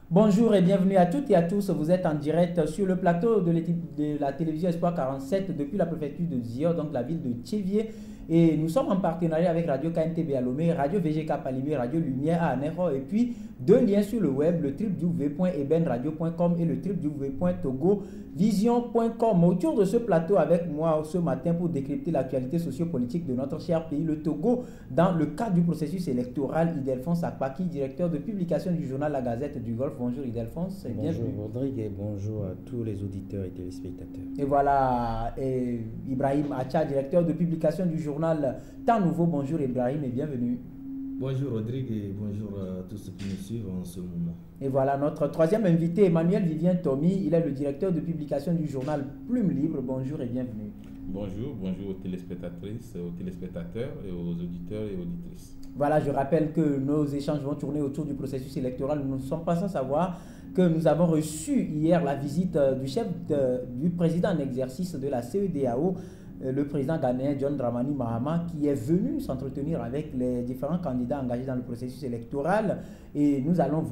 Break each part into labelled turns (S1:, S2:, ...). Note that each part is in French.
S1: Bonjour et bienvenue à toutes et à tous. Vous êtes en direct sur le plateau de la télévision Espoir 47 depuis la préfecture de Zio, donc la ville de Tchévier. Et nous sommes en partenariat avec Radio KNTB à Lomé, Radio VGK Palimé, Radio Lumière à Anéro et puis deux liens sur le web, le www.ebenradio.com et le www.togovision.com. Autour de ce plateau avec moi ce matin pour décrypter l'actualité sociopolitique de notre cher pays, le Togo, dans le cadre du processus électoral, Ildefonse Akpaki, directeur de publication du journal La Gazette du Golfe. Bonjour Ildefonse.
S2: Bonjour Rodrigue et bonjour à tous les auditeurs et téléspectateurs.
S1: Et voilà, Ibrahim Acha, directeur de publication du journal Temps Nouveau. Bonjour Ibrahim et bienvenue.
S3: Bonjour Rodrigue et bonjour à tous ceux qui nous suivent en ce moment.
S1: Et voilà notre troisième invité, Emmanuel Vivien Tommy. Il est le directeur de publication du journal Plume Libre. Bonjour et bienvenue.
S4: Bonjour aux téléspectatrices, aux téléspectateurs et aux auditeurs et auditrices.
S1: Voilà, je rappelle que nos échanges vont tourner autour du processus électoral. Nous ne sommes pas sans savoir que nous avons reçu hier la visite du président en exercice de la CEDEAO, le président ghanéen John Dramani Mahama, qui est venu s'entretenir avec les différents candidats engagés dans le processus électoral. Et nous allons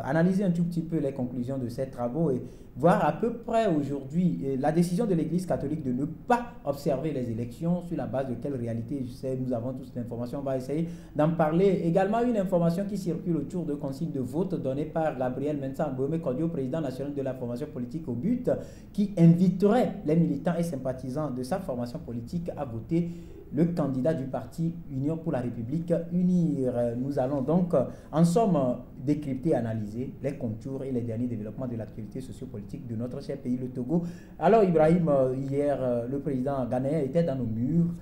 S1: analyser un tout petit peu les conclusions de ces travaux et voir à peu près aujourd'hui la décision de l'Église catholique de ne pas observer les élections, sur la base de quelle réalité. Je sais, nous avons tous l'information, on va essayer d'en parler. Également une information qui circule autour de consignes de vote données par Gabriel Mensa Mboueme Kodio, président national de la formation politique au but, qui inviterait les militants et sympathisants de sa formation politique à voter le candidat du parti Union pour la République Unir. Nous allons donc en somme décrypter et analyser les contours et les derniers développements de l'actualité sociopolitique de notre cher pays, le Togo. Alors Ibrahim, hier, le président ghanéen était dans nos murs.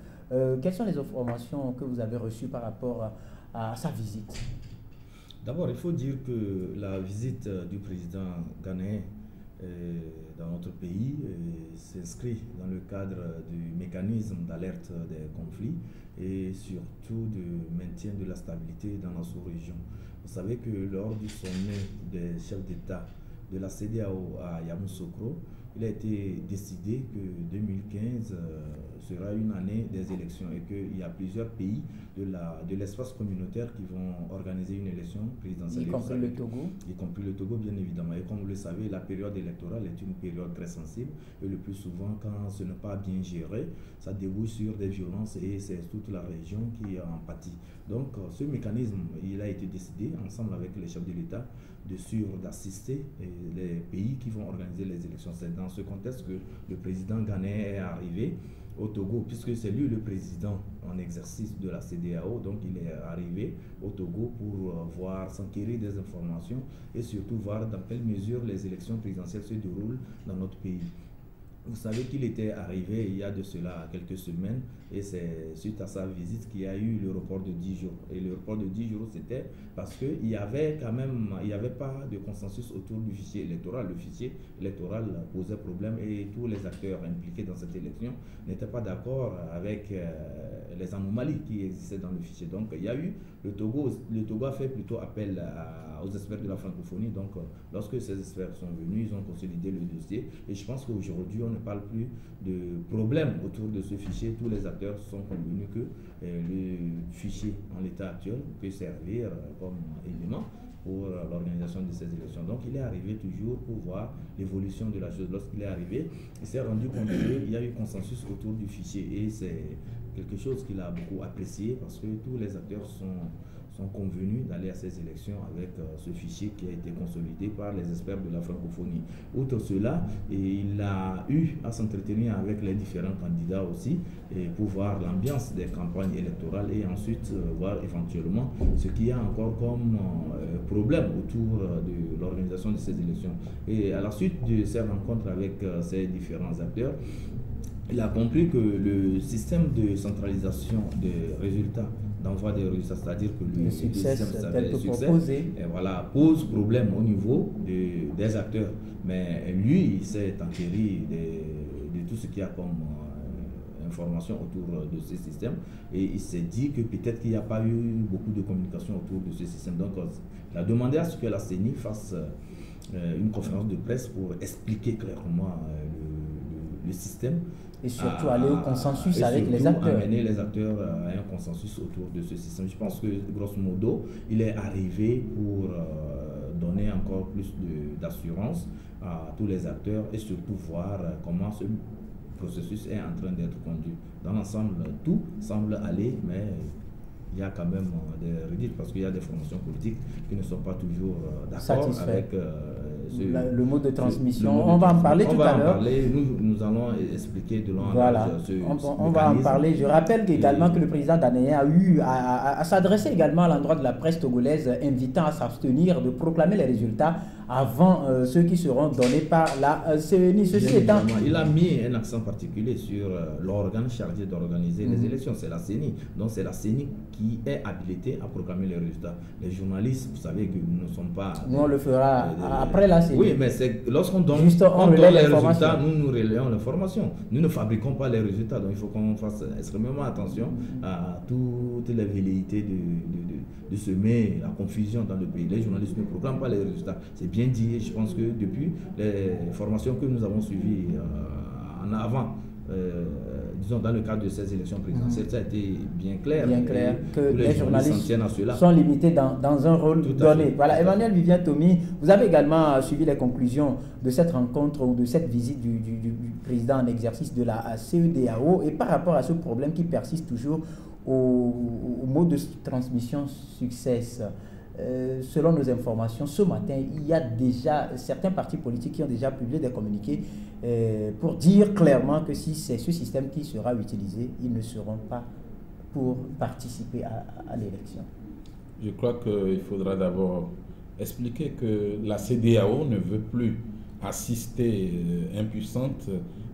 S1: Quelles sont les informations que vous avez reçues par rapport à sa visite?
S3: D'abord, il faut dire que la visite du président ghanéen dans notre pays s'inscrit dans le cadre du mécanisme d'alerte des conflits et surtout du maintien de la stabilité dans la sous-région. Vous savez que lors du sommet des chefs d'État de la CEDEAO à Yamoussoukro, il a été décidé que 2015 sera une année des élections et qu'il y a plusieurs pays de l'espace communautaire qui vont organiser une élection présidentielle.
S1: Y compris le Togo.
S3: Y compris le Togo, bien évidemment. Et comme vous le savez, la période électorale est une période très sensible et le plus souvent, quand ce n'est pas bien géré, ça débouche sur des violences et c'est toute la région qui en pâtit. Donc, ce mécanisme, il a été décidé ensemble avec les chefs de l'État de suivre, d'assister les pays qui vont organiser les élections. C'est dans ce contexte que le président ghanéen est arrivé au Togo, puisque c'est lui le président en exercice de la CEDEAO, donc il est arrivé au Togo pour s'enquérir des informations et surtout voir dans quelle mesure les élections présidentielles se déroulent dans notre pays. Vous savez qu'il était arrivé il y a de cela quelques semaines et c'est suite à sa visite qu'il y a eu le report de 10 jours. Et le report de 10 jours, c'était parce qu'il y avait pas de consensus autour du fichier électoral. Le fichier électoral posait problème et tous les acteurs impliqués dans cette élection n'étaient pas d'accord avec les anomalies qui existaient dans le fichier. Donc il y a eu, le Togo a fait plutôt appel aux experts de la francophonie. Donc lorsque ces experts sont venus, ils ont consolidé le dossier et je pense qu'aujourd'hui on ne parle plus de problème autour de ce fichier. Tous les acteurs sont convenus que le fichier en l'état actuel peut servir comme élément pour l'organisation de ces élections. Donc il est arrivé toujours pour voir l'évolution de la chose. Lorsqu'il est arrivé, il s'est rendu compte qu'il y a eu consensus autour du fichier et c'est quelque chose qu'il a beaucoup apprécié parce que tous les acteurs sont convenus d'aller à ces élections avec ce fichier qui a été consolidé par les experts de la francophonie. Outre cela, il a eu à s'entretenir avec les différents candidats aussi et pour voir l'ambiance des campagnes électorales et ensuite voir éventuellement ce qu'il y a encore comme problème autour de l'organisation de ces élections. Et à la suite de ces rencontres avec ces différents acteurs, il a compris que le système de centralisation des résultats, d'envoi des résultats, c'est-à-dire que le
S1: succès
S3: pose problème au niveau des acteurs. Mais lui, il s'est enquéri de tout ce qu'il y a comme information autour de ce système et il s'est dit que peut-être qu'il n'y a pas eu beaucoup de communication autour de ce système. Donc, il a demandé à ce que la CENI fasse une conférence de presse pour expliquer clairement le système.
S1: Et surtout aller au consensus avec les acteurs.
S3: Amener les acteurs à un consensus autour de ce système. Je pense que, grosso modo, il est arrivé pour donner encore plus d'assurance à tous les acteurs et surtout voir comment ce processus est en train d'être conduit. Dans l'ensemble, tout semble aller, mais il y a quand même des redites parce qu'il y a des formations politiques qui ne sont pas toujours d'accord avec
S1: le mode de transmission. On va en parler tout à l'heure.
S3: Nous allons expliquer de long en
S1: large on va en parler. Je rappelle également que le président ghanéen a eu à s'adresser également à l'endroit de la presse togolaise, invitant à s'abstenir de proclamer les résultats avant ceux qui seront donnés par la CENI. Ceci étant,
S3: il a mis un accent particulier sur l'organe chargé d'organiser les élections, c'est la CENI. Donc c'est la CENI qui est habilitée à proclamer les résultats. Les journalistes, vous savez que nous ne sommes pas...
S1: Nous on le fera après la CENI.
S3: Oui, mais c'est lorsqu'on donne,
S1: on
S3: donne les résultats, nous relayons l'information. Nous ne fabriquons pas les résultats, donc il faut qu'on fasse extrêmement attention à toutes les velléités de semer la confusion dans le pays. Les journalistes ne proclament pas les résultats. C'est bien dit, je pense que depuis les formations que nous avons suivies en avant, disons dans le cadre de ces élections présidentielles, ça a été bien clair.
S1: Bien clair que les journalistes
S3: à
S1: sont limités dans un rôle donné. Voilà, Emmanuel Vivien Tomi, vous avez également suivi les conclusions de cette rencontre ou de cette visite du président en exercice de la CEDEAO et par rapport à ce problème qui persiste toujours au mode de transmission success. Selon nos informations, ce matin, il y a déjà certains partis politiques qui ont déjà publié des communiqués pour dire clairement que si c'est ce système qui sera utilisé, ils ne seront pas pour participer à l'élection.
S4: Je crois qu'il faudra d'abord expliquer que la CEDEAO ne veut plus assister impuissante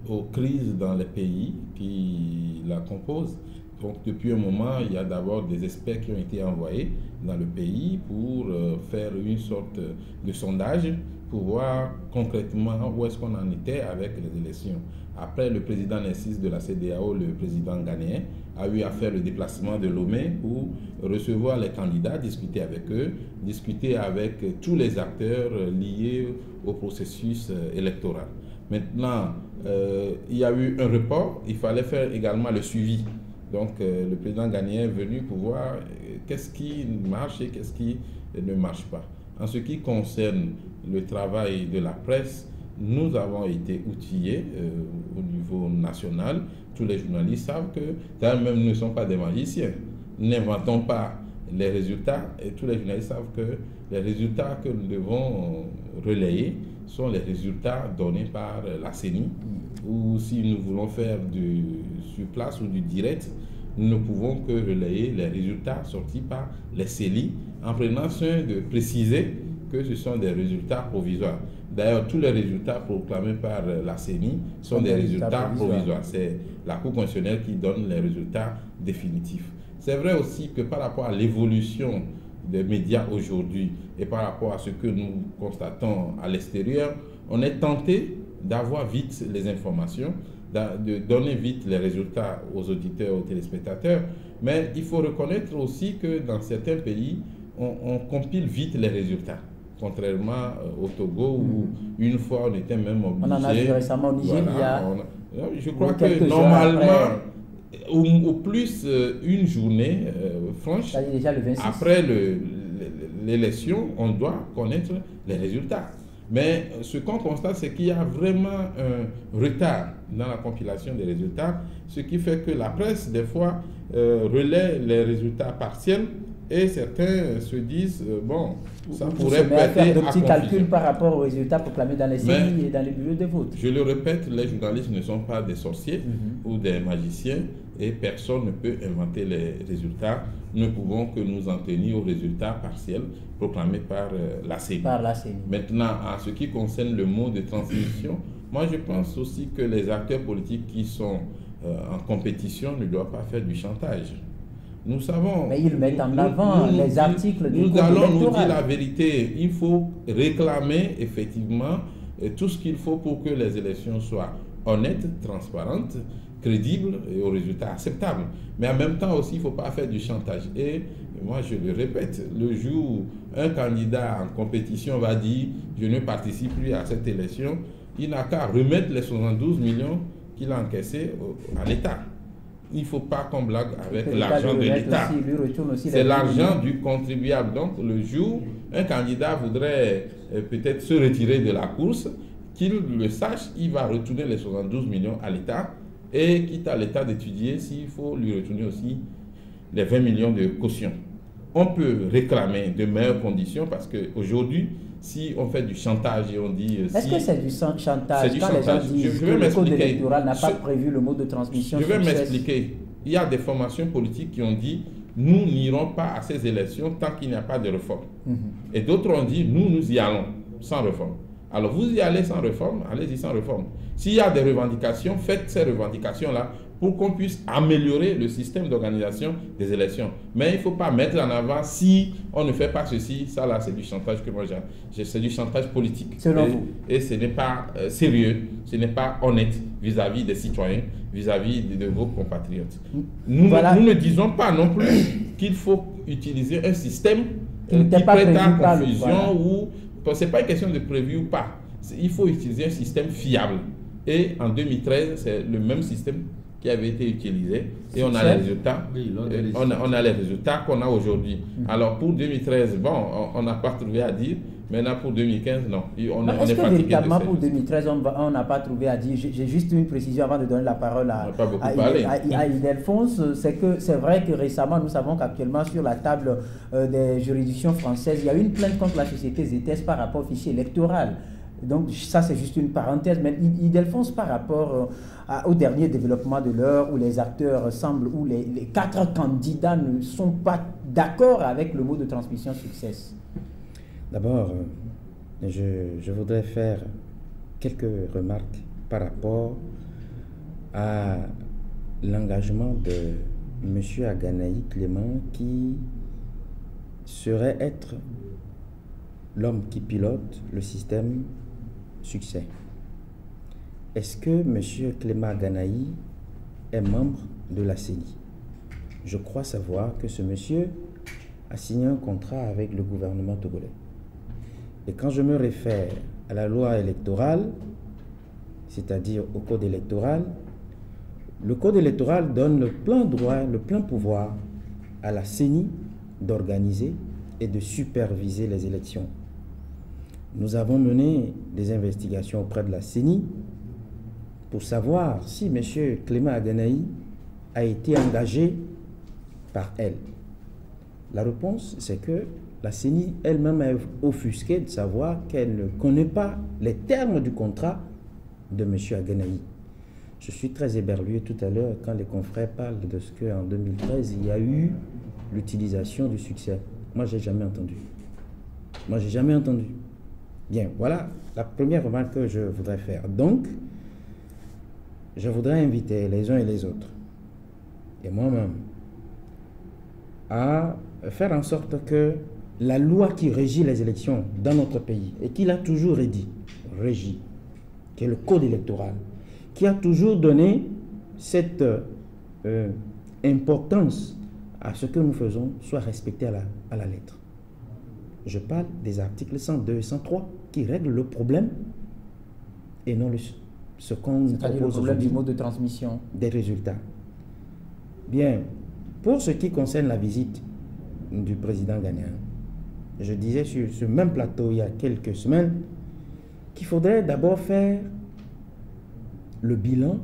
S4: aux crises dans les pays qui la composent. Donc depuis un moment, il y a d'abord des experts qui ont été envoyés dans le pays pour faire une sorte de sondage pour voir concrètement où est-ce qu'on en était avec les élections. Après, le président exercice de la CEDEAO, le président ghanéen, a eu à faire le déplacement de Lomé pour recevoir les candidats, discuter avec eux, discuter avec tous les acteurs liés au processus électoral. Maintenant, il y a eu un report, il fallait faire également le suivi. Donc, le président ghanéen est venu pour voir qu'est-ce qui marche et qu'est-ce qui ne marche pas. En ce qui concerne le travail de la presse, nous avons été outillés au niveau national. Tous les journalistes savent que, même nous ne sommes pas des magiciens. N'inventons pas les résultats et tous les journalistes savent que les résultats que nous devons relayer sont les résultats donnés par la CENI. Ou si nous voulons faire sur place ou du direct, nous ne pouvons que relayer les résultats sortis par les CELI en prenant soin de préciser que ce sont des résultats provisoires. D'ailleurs, tous les résultats proclamés par la CENI sont des résultats provisoires. C'est la Cour constitutionnelle qui donne les résultats définitifs. C'est vrai aussi que par rapport à l'évolution des médias aujourd'hui et par rapport à ce que nous constatons à l'extérieur, on est tenté d'avoir vite les informations, de donner vite les résultats aux auditeurs, aux téléspectateurs. Mais il faut reconnaître aussi que dans certains pays, on compile vite les résultats. Contrairement au Togo où une fois on était même obligé.
S1: On en a vu récemment au Nigeria.
S4: Je crois que normalement, au plus une journée franche,
S1: déjà le 26.
S4: Après l'élection, on doit connaître les résultats. Mais ce qu'on constate, c'est qu'il y a vraiment un retard dans la compilation des résultats, ce qui fait que la presse, des fois, relaie les résultats partiels et certains se disent, bon, ça pourrait prêter à
S1: faire de petits calculs par rapport aux résultats proclamés dans les CENI et dans les bureaux de vote.
S4: Je le répète, les journalistes ne sont pas des sorciers ou des magiciens et personne ne peut inventer les résultats. Nous ne pouvons que nous en tenir aux résultats partiels proclamés par la CENI. Maintenant, en ce qui concerne le mode de transmission, moi je pense aussi que les acteurs politiques qui sont en compétition ne doivent pas faire du chantage. Nous savons...
S1: Mais ils mettent en avant les articles du code électoral.
S4: Nous allons nous dire la vérité. Il faut réclamer effectivement tout ce qu'il faut pour que les élections soient honnêtes, transparentes, crédibles et aux résultats acceptables. Mais en même temps aussi, il ne faut pas faire du chantage. Et moi, je le répète, le jour où un candidat en compétition va dire « je ne participe plus à cette élection », il n'a qu'à remettre les 72 millions qu'il a encaissés à l'État. Il ne faut pas qu'on blague avec l'argent de l'État. C'est l'argent du contribuable. Donc, le jour un candidat voudrait peut-être se retirer de la course, qu'il le sache, il va retourner les 72 millions à l'État et quitte à l'État d'étudier s'il faut lui retourner aussi les 20 millions de caution. On peut réclamer de meilleures conditions parce qu'aujourd'hui, si on fait du chantage et on dit...
S1: Est-ce que c'est du chantage?
S4: C'est du
S1: quand
S4: chantage.
S1: Les gens disent que le code électoral n'a pas prévu le mode de transmission.
S4: Je vais m'expliquer. Il y a des formations politiques qui ont dit nous n'irons pas à ces élections tant qu'il n'y a pas de réforme. Et d'autres ont dit nous y allons sans réforme. Alors vous y allez sans réforme, allez-y sans réforme. S'il y a des revendications, faites ces revendications-là pour qu'on puisse améliorer le système d'organisation des élections. Mais il ne faut pas mettre en avant si on ne fait pas ceci, ça là c'est du chantage que moi j'ai. C'est du chantage politique.
S1: Selon vous.
S4: Et ce n'est pas sérieux, ce n'est pas honnête vis-à-vis des citoyens, vis-à-vis de vos compatriotes. Nous ne disons pas non plus qu'il faut utiliser un système qui prête à confusion ou... Ce n'est pas une question de prévu ou pas. Il faut utiliser un système fiable. Et en 2013, c'est le même système qui avait été utilisé et on a les résultats. On a les résultats qu'on a aujourd'hui. Alors pour 2013, bon, on n'a pas trouvé à dire. Maintenant pour 2015, non.
S1: Est-ce que véritablement pour 2013, on n'a pas trouvé à dire? J'ai juste une précision avant de donner la parole à Ildefonse. C'est vrai que récemment, nous savons qu'actuellement sur la table des juridictions françaises, il y a une plainte contre la société ZS par rapport au fichier électoral. Donc ça c'est juste une parenthèse, mais Ildefonse par rapport au dernier développement de l'heure où les acteurs semblent, où les 4 candidats ne sont pas d'accord avec le mode de transmission success.
S2: D'abord, je voudrais faire quelques remarques par rapport à l'engagement de M. Aganaï Clément qui serait être l'homme qui pilote le système succès. Est-ce que M. Clément Aganaï est membre de la CENI? Je crois savoir que ce monsieur a signé un contrat avec le gouvernement togolais. Et quand je me réfère à la loi électorale, c'est-à-dire au code électoral, le code électoral donne le plein droit, le plein pouvoir à la CENI d'organiser et de superviser les élections. Nous avons mené des investigations auprès de la CENI pour savoir si M. Clément Aganaï a été engagé par elle. La réponse, c'est que la CENI elle-même est offusquée de savoir qu'elle ne connaît pas les termes du contrat de M. Aganaï. Je suis très éberlué tout à l'heure quand les confrères parlent de ce qu'en 2013, il y a eu l'utilisation du succès. Moi, je n'ai jamais entendu. Moi, je n'ai jamais entendu. Bien, voilà la première remarque que je voudrais faire. Donc, je voudrais inviter les uns et les autres, et moi-même, à faire en sorte que la loi qui régit les élections dans notre pays, et qui l'a toujours régi, qui est le code électoral, qui a toujours donné cette importance à ce que nous faisons, soit respectée à la lettre. Je parle des articles 102 et 103 qui règlent le problème et non ce qu'on nous propose,
S1: le problème du mode de transmission
S2: des résultats. Bien, pour ce qui concerne la visite du président ghanéen, je disais sur ce même plateau il y a quelques semaines qu'il faudrait d'abord faire le bilan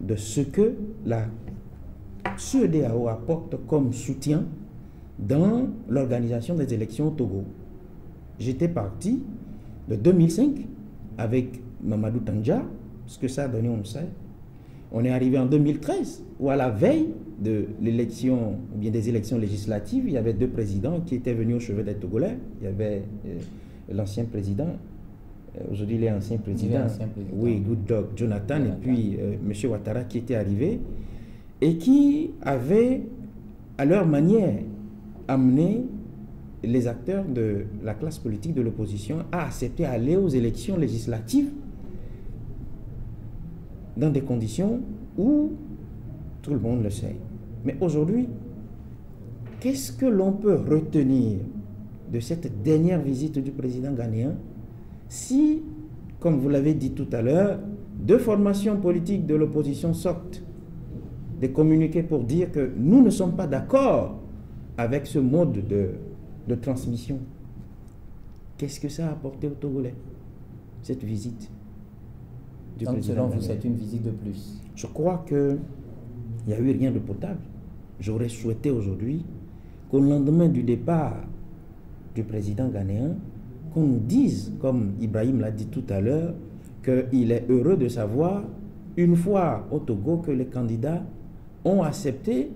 S2: de ce que la CEDEAO apporte comme soutien dans l'organisation des élections au Togo. J'étais parti de 2005 avec Mamadou Tandja, ce que ça a donné, on le sait. On est arrivé en 2013, où à la veille de l'élection, ou bien des élections législatives, il y avait 2 présidents qui étaient venus au chevet des Togolais. Il y avait l'ancien président, aujourd'hui il est ancien président, oui, Goodluck Jonathan, et puis M. Ouattara qui était arrivé, et qui avait, à leur manière, amené les acteurs de la classe politique de l'opposition à accepter d'aller aux élections législatives dans des conditions où tout le monde le sait. Mais aujourd'hui, qu'est-ce que l'on peut retenir de cette dernière visite du président ghanéen si, comme vous l'avez dit tout à l'heure, 2 formations politiques de l'opposition sortent des communiqués pour dire que nous ne sommes pas d'accord avec ce mode de transmission. qu'est-ce que ça a apporté aux Togolais, cette visite du
S1: Donc
S2: président
S1: selon vous,
S2: ghanéen?
S1: c'est une visite de plus.
S2: Je crois qu'il n'y a eu rien de potable. J'aurais souhaité aujourd'hui qu'au lendemain du départ du président ghanéen, qu'on nous dise, comme Ibrahim l'a dit tout à l'heure, qu'il est heureux de savoir, une fois au Togo, que les candidats ont accepté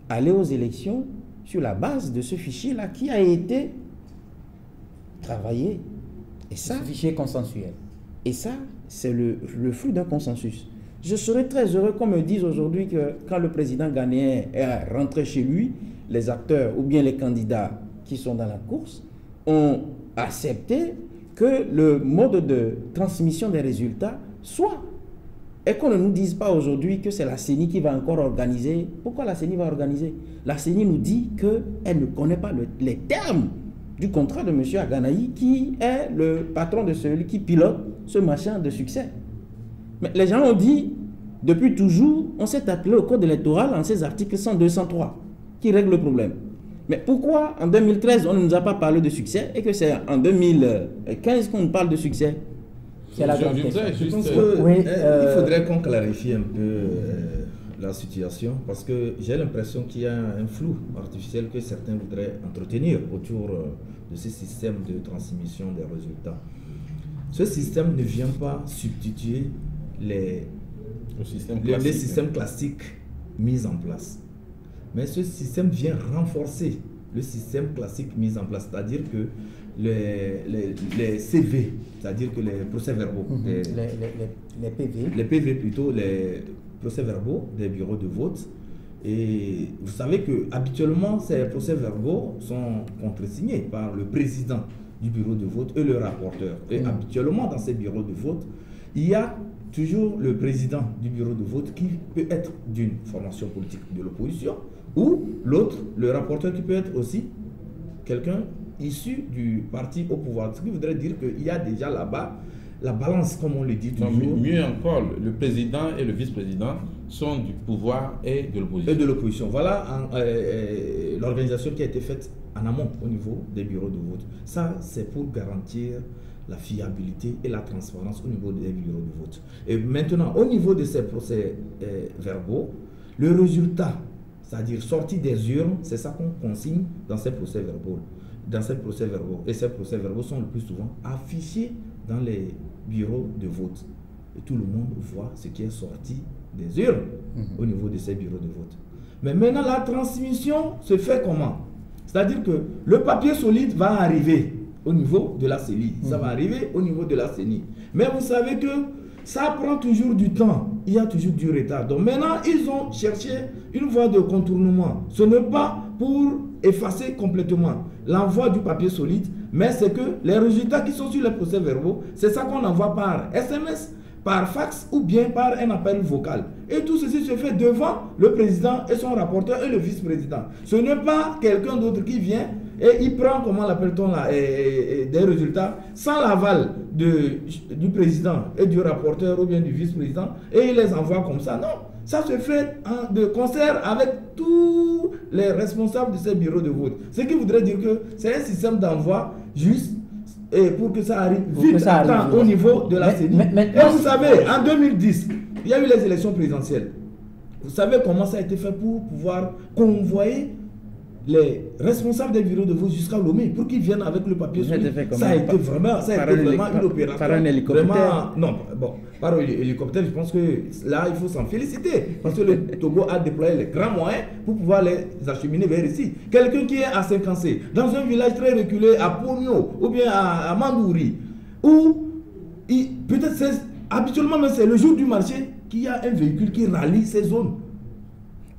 S2: aller aux élections sur la base de ce fichier-là qui a été travaillé. Et ça,
S1: Ce fichier consensuel.
S2: et ça, c'est le fruit d'un consensus. Je serais très heureux qu'on me dise aujourd'hui que quand le président ghanéen est rentré chez lui, les acteurs ou bien les candidats qui sont dans la course ont accepté que le mode de transmission des résultats soit. Et qu'on ne nous dise pas aujourd'hui que c'est la CENI qui va encore organiser. Pourquoi la CENI va organiser? La CENI nous dit qu'elle ne connaît pas les termes du contrat de M. Aganaï, qui est le patron de celui qui pilote ce machin de succès. Mais les gens ont dit, depuis toujours, on s'est attelé au code électoral en ces articles 102, 103, qui règlent le problème. Mais pourquoi en 2013 on ne nous a pas parlé de succès et que c'est en 2015 qu'on nous parle de succès?
S1: C'est la grande question.
S3: Je pense
S4: Juste,
S3: que
S1: oui,
S3: il faudrait qu'on clarifie un peu la situation, parce que j'ai l'impression qu'il y a un flou artificiel que certains voudraient entretenir autour de ce système de transmission des résultats. Ce système ne vient pas substituer les systèmes classiques mis en place. Mais ce système vient renforcer le système classique mis en place, c'est-à-dire que les CV, c'est-à-dire que les procès-verbaux,
S1: Les PV.
S3: les PV plutôt, les procès-verbaux des bureaux de vote. Et vous savez que habituellement ces procès-verbaux sont contresignés par le président du bureau de vote et le rapporteur. Et habituellement dans ces bureaux de vote, il y a toujours le président du bureau de vote qui peut être d'une formation politique de l'opposition, ou l'autre, le rapporteur, qui peut être aussi quelqu'un issu du parti au pouvoir. Ce qui voudrait dire qu'il y a déjà là-bas la balance, comme on le dit toujours.
S4: Non, mieux encore, le président et le vice-président sont du pouvoir et de l'opposition.
S3: Et de l'opposition. Voilà l'organisation qui a été faite en amont au niveau des bureaux de vote. Ça, c'est pour garantir la fiabilité et la transparence au niveau des bureaux de vote. Et maintenant, au niveau de ces procès-verbaux, le résultat, c'est-à-dire sorti des urnes, c'est ça qu'on consigne dans ces procès-verbaux. Et ces procès-verbaux sont le plus souvent affichés dans les bureaux de vote. Et tout le monde voit ce qui est sorti des urnes au niveau de ces bureaux de vote. Mais maintenant, la transmission se fait comment? C'est-à-dire que le papier solide va arriver au niveau de la CENI. Ça va arriver au niveau de la CENI. Mais vous savez que ça prend toujours du temps. Il y a toujours du retard. Donc maintenant, ils ont cherché une voie de contournement. Ce n'est pas pour effacer complètement l'envoi du papier solide, mais c'est que les résultats qui sont sur les procès-verbaux, c'est ça qu'on envoie par SMS, par fax ou bien par un appel vocal. Et tout ceci se fait devant le président et son rapporteur et le vice-président. Ce n'est pas quelqu'un d'autre qui vient et il prend, comment l'appelle-t-on là, des résultats sans l'aval du président et du rapporteur ou bien du vice-président et il les envoie comme ça. Non, ça se fait de concert avec tous les responsables de ces bureaux de vote. Ce qui voudrait dire que c'est un système d'envoi juste et pour que ça arrive vite au niveau de la CENI. Et vous savez, en 2010, il y a eu les élections présidentielles. Vous savez comment ça a été fait pour pouvoir convoyer les responsables des bureaux de vote jusqu'à Lomé pour qu'ils viennent avec le papier solide. Ça a été vraiment une opération.
S2: Par un hélicoptère.
S3: Vraiment, non, bon, par un hélicoptère, je pense que là, il faut s'en féliciter. Parce que le Togo a déployé les grands moyens pour pouvoir les acheminer vers ici. Quelqu'un qui est à Saint-Cancé, dans un village très reculé, à Pogno, ou bien à Mandouri, où peut-être habituellement, c'est le jour du marché qu'il y a un véhicule qui rallie ces zones.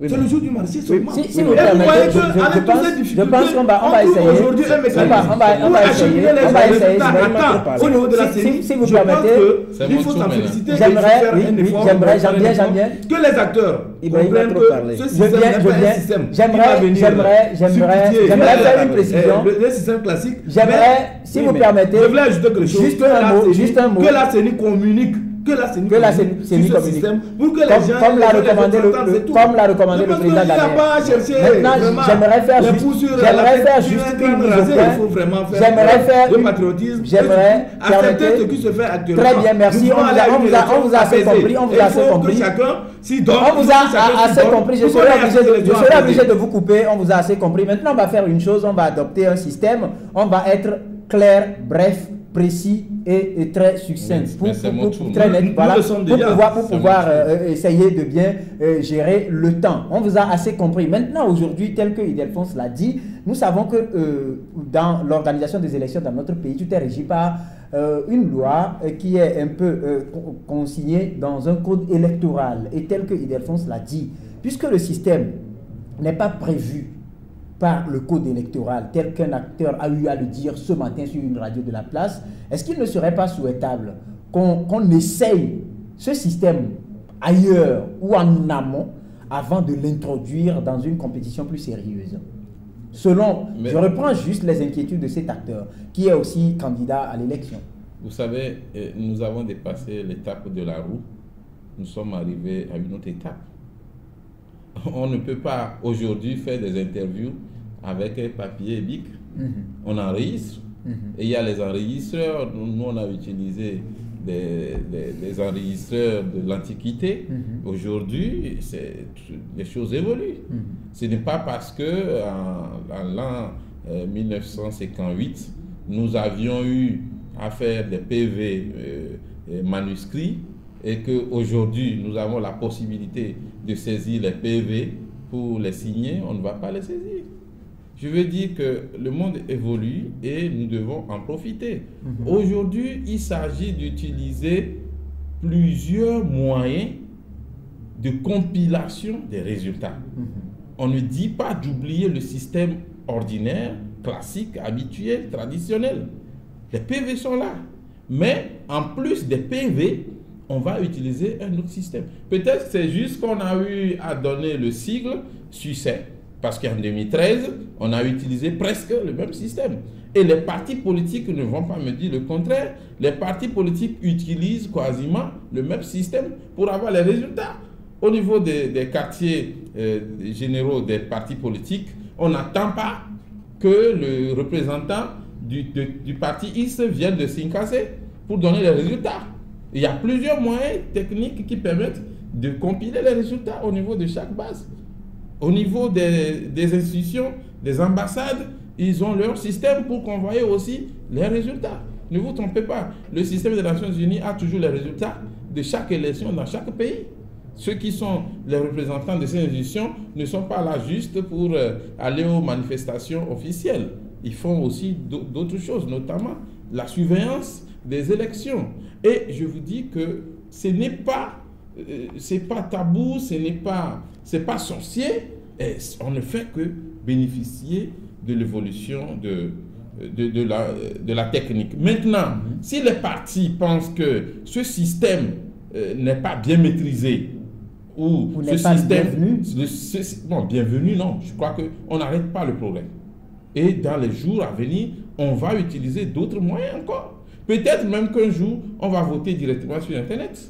S3: C'est le jour du marché seulement.
S1: Si vous permettez, je pense qu'on va essayer.
S3: Aujourd'hui, un mécanisme pour acheminer les résultats au niveau de la CENI.
S1: Si vous permettez,
S3: il faut s'en féliciter.
S1: J'aimerais bien
S3: que les acteurs comprennent que ce système n'est pas un système.
S1: J'aimerais faire une précision.
S3: Le système classique.
S1: J'aimerais, si vous permettez,
S3: je voulais ajouter quelque chose.
S1: Juste un mot.
S3: Que la CENI communique que la CENI
S1: communique
S3: ce système pour que les gens...
S1: Comme l'a recommandé le président Ghanéen. Maintenant, j'aimerais faire juste une mise au point.
S3: Il faut vraiment faire
S1: J'aimerais faire
S3: le patriotisme.
S1: accepter
S3: ce qui se fait actuellement.
S1: Très bien, merci. On vous a assez compris. On vous a assez compris. On vous a assez compris. Je serai obligé de vous couper. On vous a assez compris. Maintenant, on va faire une chose. On va adopter un système. On va être clair, bref, précis et très succinct. Très net, voilà, pour pouvoir essayer de bien gérer le temps. On vous a assez compris. Maintenant, aujourd'hui, tel que Ildefonse l'a dit, nous savons que dans l'organisation des élections dans notre pays, tout est régi par une loi qui est un peu consignée dans un code électoral. Et tel que Ildefonse l'a dit, puisque le système n'est pas prévu par le code électoral, tel qu'un acteur a eu à le dire ce matin sur une radio de la place, est-ce qu'il ne serait pas souhaitable qu'on essaye ce système ailleurs ou en amont avant de l'introduire dans une compétition plus sérieuse? Je reprends juste les inquiétudes de cet acteur qui est aussi candidat à l'élection.
S4: Vous savez, nous avons dépassé l'étape de la roue, nous sommes arrivés à une autre étape. On ne peut pas aujourd'hui faire des interviews avec papier et bic. On enregistre et il y a les enregistreurs. Nous, on a utilisé des enregistreurs de l'Antiquité. Aujourd'hui, les choses évoluent. Ce n'est pas parce que en l'an 1958, nous avions eu à faire des PV manuscrits et qu'aujourd'hui, nous avons la possibilité de saisir les PV pour les signer, on ne va pas les saisir. Je veux dire que le monde évolue et nous devons en profiter. Aujourd'hui, il s'agit d'utiliser plusieurs moyens de compilation des résultats. On ne dit pas d'oublier le système ordinaire, classique, habituel, traditionnel. Les PV sont là. Mais en plus des PV, on va utiliser un autre système. Peut-être que c'est juste qu'on a eu à donner le sigle succès. Parce qu'en 2013, on a utilisé presque le même système. Et les partis politiques ne vont pas me dire le contraire. Les partis politiques utilisent quasiment le même système pour avoir les résultats. Au niveau des quartiers généraux des partis politiques, on n'attend pas que le représentant du parti X vienne de Sinkasé pour donner les résultats. Il y a plusieurs moyens techniques qui permettent de compiler les résultats au niveau de chaque base. Au niveau des institutions, des ambassades, ils ont leur système pour convoyer aussi les résultats. Ne vous trompez pas, le système des Nations Unies a toujours les résultats de chaque élection dans chaque pays. Ceux qui sont les représentants de ces institutions ne sont pas là juste pour aller aux manifestations officielles. Ils font aussi d'autres choses, notamment la surveillance des élections. Et je vous dis que ce n'est pas tabou, c'est pas sorcier. Et on ne fait que bénéficier de l'évolution de la technique. Maintenant, si les partis pensent que ce système n'est pas bien maîtrisé, ou ce système... bienvenue, non. Je crois qu'on n'arrête pas le problème. Et dans les jours à venir, on va utiliser d'autres moyens encore. Peut-être même qu'un jour, on va voter directement sur Internet.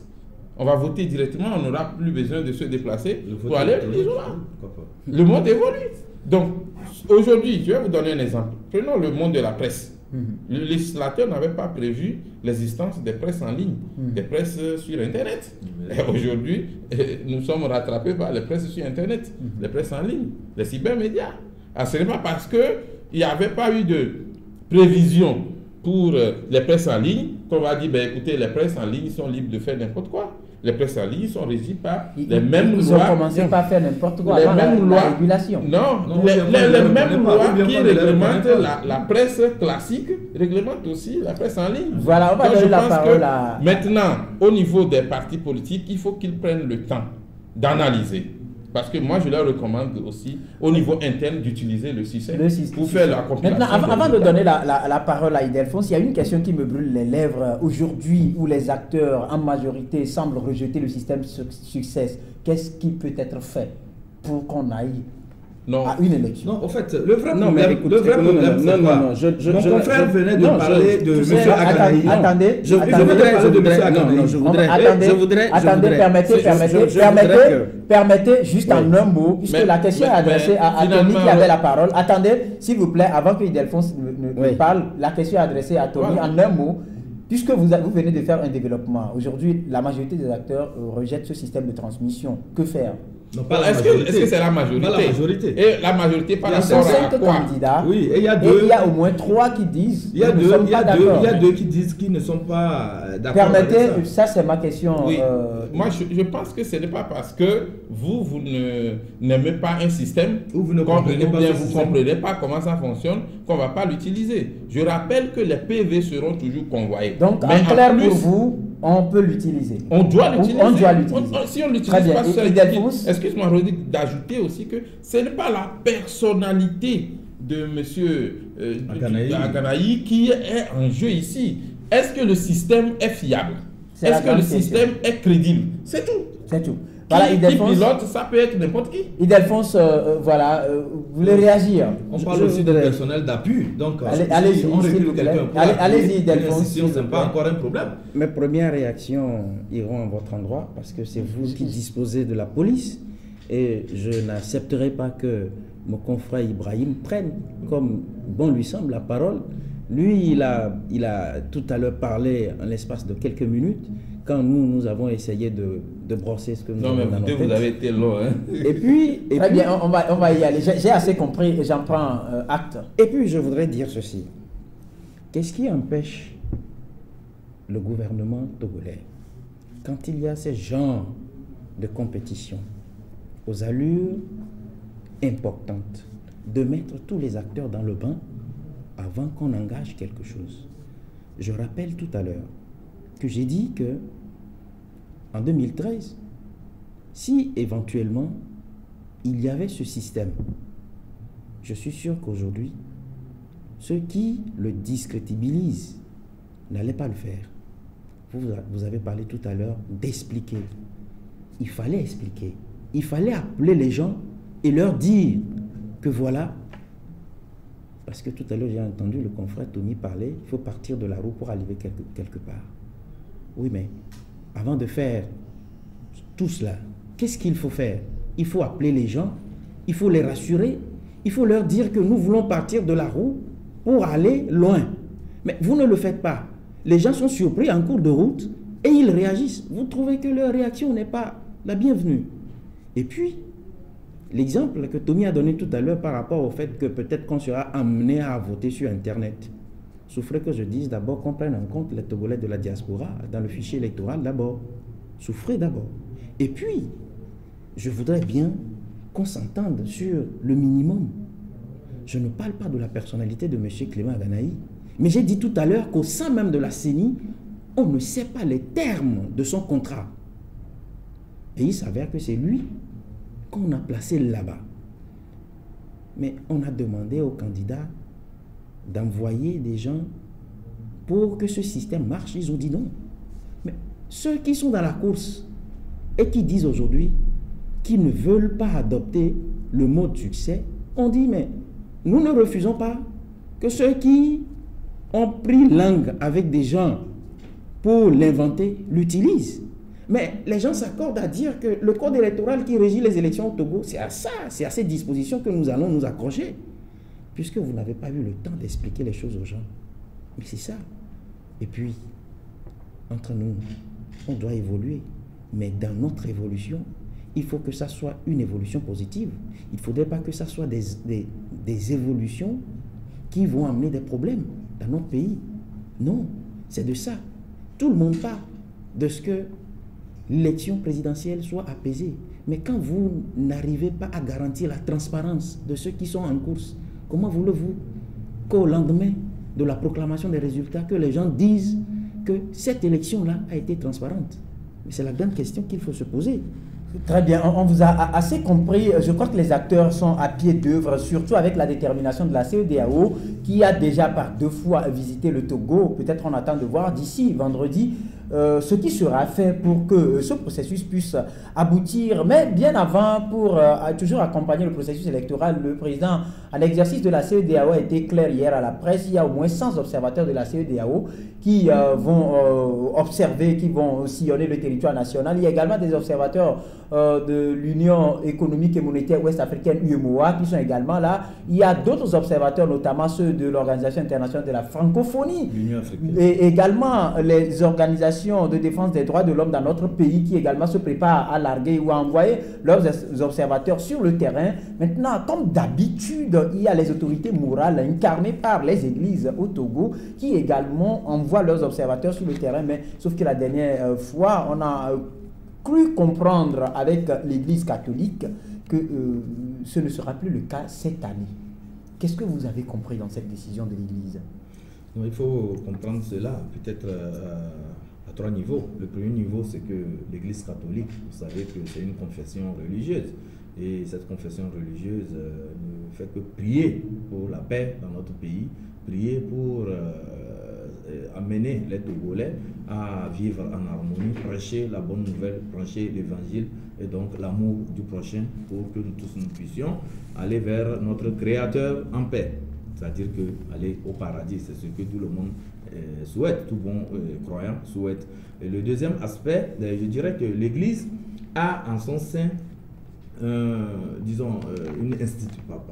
S4: On va voter directement, on n'aura plus besoin de se déplacer pour aller là. Le monde évolue. Donc, aujourd'hui, je vais vous donner un exemple. Prenons le monde de la presse. Le législateur n'avait pas prévu l'existence des presses en ligne, des presses sur Internet. Et aujourd'hui, nous sommes rattrapés par les presses sur Internet, les presses en ligne, les cybermédias. Ce n'est pas parce qu'il n'y avait pas eu de prévision pour les presses en ligne qu'on va dire, écoutez, les presses en ligne sont libres de faire n'importe quoi. Les presses en ligne sont régies par les mêmes lois.
S1: Ils ont commencé par faire n'importe quoi avant la régulation.
S4: Non, les mêmes lois qui réglementent la presse classique réglementent aussi la presse en ligne.
S1: Voilà, on va donner la parole à...
S4: Maintenant, au niveau des partis politiques, il faut qu'ils prennent le temps d'analyser. Parce que moi, je leur recommande aussi, au niveau interne, d'utiliser le système pour faire la compilation.
S1: Maintenant, avant de donner la parole à Ildefonse, il y a une question qui me brûle les lèvres aujourd'hui, où les acteurs, en majorité, semblent rejeter le système succès. Qu'est-ce qui peut être fait pour qu'on aille à une élection.
S3: Non, en fait, le vrai
S2: Non,
S3: problème,
S2: mais écoute,
S3: le vrai problème, c'est quoi? Mon confrère venait de parler de M. Aganaï.
S1: Attendez,
S2: je voudrais
S1: permettez juste en un mot, puisque la question est adressée à Tony qui avait la parole. Attendez, s'il vous plaît, avant que Ildefonse ne parle, la question est adressée à Tony en un mot. Puisque vous venez de faire un développement, aujourd'hui, la majorité des acteurs rejettent ce système de transmission. Que faire?
S4: Est-ce que c'est la majorité?
S3: Pas la majorité.
S4: Et la majorité par rapport à
S1: 5
S4: quoi?
S1: candidats.
S3: Oui, et il y a
S1: au moins 3 qui disent
S3: il y a deux qui disent qu'ils ne sont pas d'accord.
S1: Permettez, ça c'est ma question.
S4: Oui. Moi, je pense que ce n'est pas parce que vous n'aimez pas un système
S3: ou vous ne comprenez
S4: pas comment ça fonctionne qu'on ne va pas l'utiliser. Je rappelle que les PV seront toujours convoyés.
S1: Donc, en clair, pour vous, on peut l'utiliser.
S4: On doit l'utiliser. Si on l'utilise pas, excuse-moi, Rodrigue, d'ajouter aussi que ce n'est pas la personnalité de M. Aganaï qui est en jeu ici. Est-ce que le système est fiable? Est-ce que le système est crédible? C'est tout.
S1: C'est tout.
S4: Voilà, qui pilote, ça peut être n'importe qui.
S1: Ildefonse, vous voulez réagir?
S3: On parle aussi de personnel d'appui. Donc,
S1: allez-y,
S3: on recrute quelqu'un.
S1: Allez-y, Ildefonse.
S3: Ce n'est pas encore un problème.
S2: Mes premières réactions iront à votre endroit parce que c'est vous qui disposez de la police et je n'accepterai pas que mon confrère Ibrahim prenne, comme bon lui semble, la parole. Lui, il a tout à l'heure parlé en l'espace de quelques minutes. Quand nous avons essayé de brosser ce que nous avons annoncé.
S4: Vous avez été long. Hein?
S2: Et puis,
S1: très bien, on va y aller. J'ai assez compris et j'en prends acte.
S2: Et puis, je voudrais dire ceci. Qu'est-ce qui empêche le gouvernement togolais, quand il y a ce genre de compétition aux allures importantes, de mettre tous les acteurs dans le bain avant qu'on engage quelque chose? Je rappelle tout à l'heure que j'ai dit que en 2013, si éventuellement il y avait ce système, je suis sûr qu'aujourd'hui, ceux qui le discrédibilisent n'allaient pas le faire. Vous avez parlé tout à l'heure d'expliquer. Il fallait expliquer. Il fallait appeler les gens et leur dire que voilà, parce que tout à l'heure j'ai entendu le confrère Tony parler, il faut partir de la roue pour arriver quelque part. Oui, mais avant de faire tout cela, qu'est-ce qu'il faut faire? Il faut appeler les gens, il faut les rassurer, il faut leur dire que nous voulons partir de la roue pour aller loin. Mais vous ne le faites pas. Les gens sont surpris en cours de route et ils réagissent. Vous trouvez que leur réaction n'est pas la bienvenue. Et puis, l'exemple que Tony a donné tout à l'heure par rapport au fait que peut-être qu'on sera amené à voter sur Internet, souffrez que je dise d'abord qu'on prenne en compte les Togolais de la diaspora dans le fichier électoral d'abord. Souffrez d'abord. Et puis, je voudrais bien qu'on s'entende sur le minimum. Je ne parle pas de la personnalité de M. Clément Aganaï, mais j'ai dit tout à l'heure qu'au sein même de la CENI, on ne sait pas les termes de son contrat. Et il s'avère que c'est lui qu'on a placé là-bas. Mais on a demandé aux candidats d'envoyer des gens pour que ce système marche. Ils ont dit non. Mais ceux qui sont dans la course et qui disent aujourd'hui qu'ils ne veulent pas adopter le mot de succès, on dit mais nous ne refusons pas que ceux qui ont pris langue avec des gens pour l'inventer l'utilisent. Mais les gens s'accordent à dire que le code électoral qui régit les élections au Togo, c'est à ça, c'est à ces dispositions que nous allons nous accrocher. Puisque vous n'avez pas eu le temps d'expliquer les choses aux gens. Mais c'est ça. Et puis, entre nous, on doit évoluer. Mais dans notre évolution, il faut que ça soit une évolution positive. Il ne faudrait pas que ça soit des évolutions qui vont amener des problèmes dans notre pays. Non, c'est de ça. Tout le monde parle de ce que l'élection présidentielle soit apaisée. Mais quand vous n'arrivez pas à garantir la transparence de ceux qui sont en course, comment voulez-vous qu'au lendemain de la proclamation des résultats, que les gens disent que cette élection-là a été transparente? C'est la grande question qu'il faut se poser.
S1: Très bien, on vous a assez compris. Je crois que les acteurs sont à pied d'œuvre, surtout avec la détermination de la CEDEAO qui a déjà par 2 fois visité le Togo. Peut-être on attend de voir d'ici vendredi ce qui sera fait pour que ce processus puisse aboutir. Mais bien avant, pour toujours accompagner le processus électoral, le président en exercice de la CEDEAO a été clair hier à la presse. Il y a au moins 100 observateurs de la CEDEAO qui vont observer, qui vont sillonner le territoire national. Il y a également des observateurs de l'Union économique et monétaire ouest-africaine, UEMOA, qui sont également là. Il y a d'autres observateurs, notamment ceux de l'Organisation internationale de la francophonie, et également les organisations de défense des droits de l'homme dans notre pays qui également se préparent à larguer ou à envoyer leurs observateurs sur le terrain. Maintenant, comme d'habitude, il y a les autorités morales incarnées par les églises au Togo qui également envoient leurs observateurs sur le terrain, mais sauf que la dernière fois, on a cru comprendre avec l'Église catholique que ce ne sera plus le cas cette année. Qu'est-ce que vous avez compris dans cette décision de l'Église?
S3: Il faut comprendre cela peut-être à 3 niveaux. Le premier niveau, c'est que l'Église catholique, vous savez que c'est une confession religieuse. Et cette confession religieuse ne fait que prier pour la paix dans notre pays, prier pour amener les Togolais à vivre en harmonie, prêcher la bonne nouvelle, prêcher l'évangile et donc l'amour du prochain pour que nous tous nous puissions aller vers notre Créateur en paix. C'est-à-dire aller au paradis, c'est ce que tout le monde souhaite, tout bon croyant souhaite. Et le deuxième aspect, je dirais que l'Église a en son sein disons,